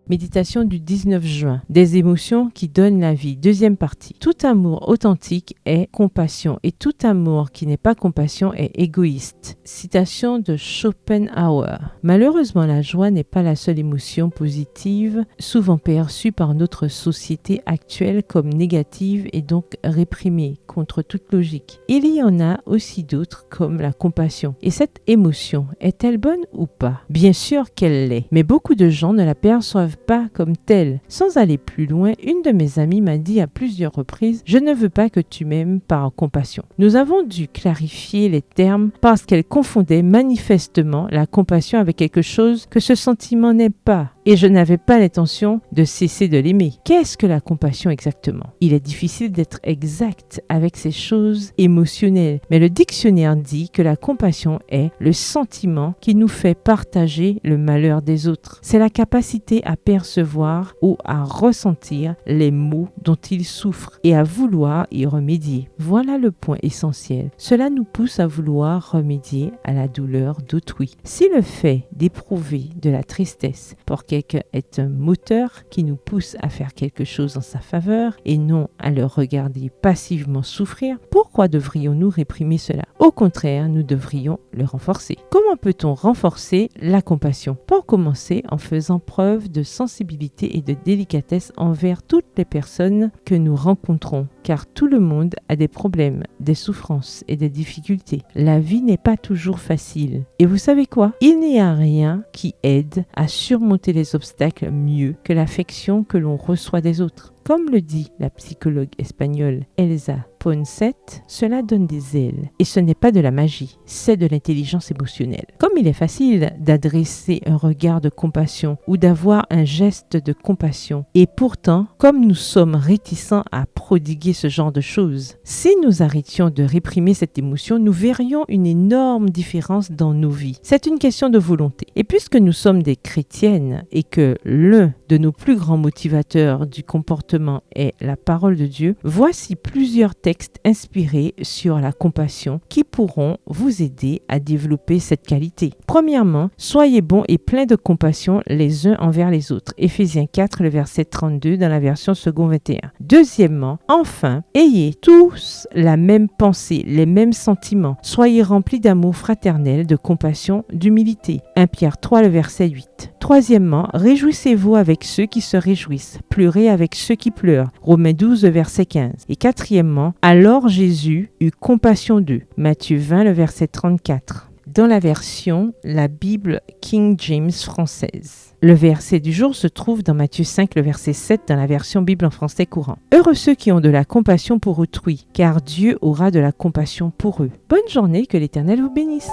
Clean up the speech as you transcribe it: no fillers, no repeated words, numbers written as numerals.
Méditation du 19 juin. Des émotions qui donnent la vie. Deuxième partie. Tout amour authentique est compassion et tout amour qui n'est pas compassion est égoïste. Citation de Schopenhauer. Malheureusement, la joie n'est pas la seule émotion positive, souvent perçue par notre société actuelle comme négative et donc réprimée contre toute logique. Il y en a aussi d'autres comme la compassion. Et cette émotion est-elle bonne ou pas? Bien sûr qu'elle l'est, mais beaucoup de gens ne la perçoivent pas comme telle. Sans aller plus loin, une de mes amies m'a dit à plusieurs reprises « Je ne veux pas que tu m'aimes par compassion ». Nous avons dû clarifier les termes parce qu'elle confondait manifestement la compassion avec quelque chose que ce sentiment n'est pas. Et je n'avais pas l'intention de cesser de l'aimer. Qu'est-ce que la compassion exactement? Il est difficile d'être exact avec ces choses émotionnelles, mais le dictionnaire dit que la compassion est le sentiment qui nous fait partager le malheur des autres. C'est la capacité à percevoir ou à ressentir les maux dont ils souffrent et à vouloir y remédier. Voilà le point essentiel. Cela nous pousse à vouloir remédier à la douleur d'autrui. Si le fait d'éprouver de la tristesse pour quelqu'un est un moteur qui nous pousse à faire quelque chose en sa faveur et non à le regarder passivement souffrir, pourquoi devrions-nous réprimer cela? Au contraire, nous devrions le renforcer. Comment peut-on renforcer la compassion? Pour commencer, en faisant preuve de sensibilité et de délicatesse envers toutes les personnes que nous rencontrons, car tout le monde a des problèmes, des souffrances et des difficultés. La vie n'est pas toujours facile. Et vous savez quoi? Il n'y a rien qui aide à surmonter les obstacles mieux que l'affection que l'on reçoit des autres. Comme le dit la psychologue espagnole Elsa Ponset, cela donne des ailes. Et ce n'est pas de la magie, c'est de l'intelligence émotionnelle. Comme il est facile d'adresser un regard de compassion ou d'avoir un geste de compassion, et pourtant, comme nous sommes réticents à prodiguer ce genre de choses, si nous arrêtions de réprimer cette émotion, nous verrions une énorme différence dans nos vies. C'est une question de volonté. Et puisque nous sommes des chrétiennes et que l'un de nos plus grands motivateurs du comportement est la parole de Dieu, voici plusieurs textes inspirés sur la compassion qui pourront vous aider à développer cette qualité. Premièrement, soyez bons et pleins de compassion les uns envers les autres. Éphésiens 4, le verset 32 dans la version second 21. Deuxièmement, enfin, ayez tous la même pensée, les mêmes sentiments. Soyez remplis d'amour fraternel, de compassion, d'humilité. 1 Pierre 3, le verset 8. Troisièmement, réjouissez-vous avec ceux qui se réjouissent, pleurez avec ceux qui pleurent. Romains 12, verset 15. Et quatrièmement, alors Jésus eut compassion d'eux. Matthieu 20, le verset 34. Dans la version, la Bible King James française. Le verset du jour se trouve dans Matthieu 5, le verset 7, dans la version Bible en français courant. Heureux ceux qui ont de la compassion pour autrui, car Dieu aura de la compassion pour eux. Bonne journée, que l'Éternel vous bénisse.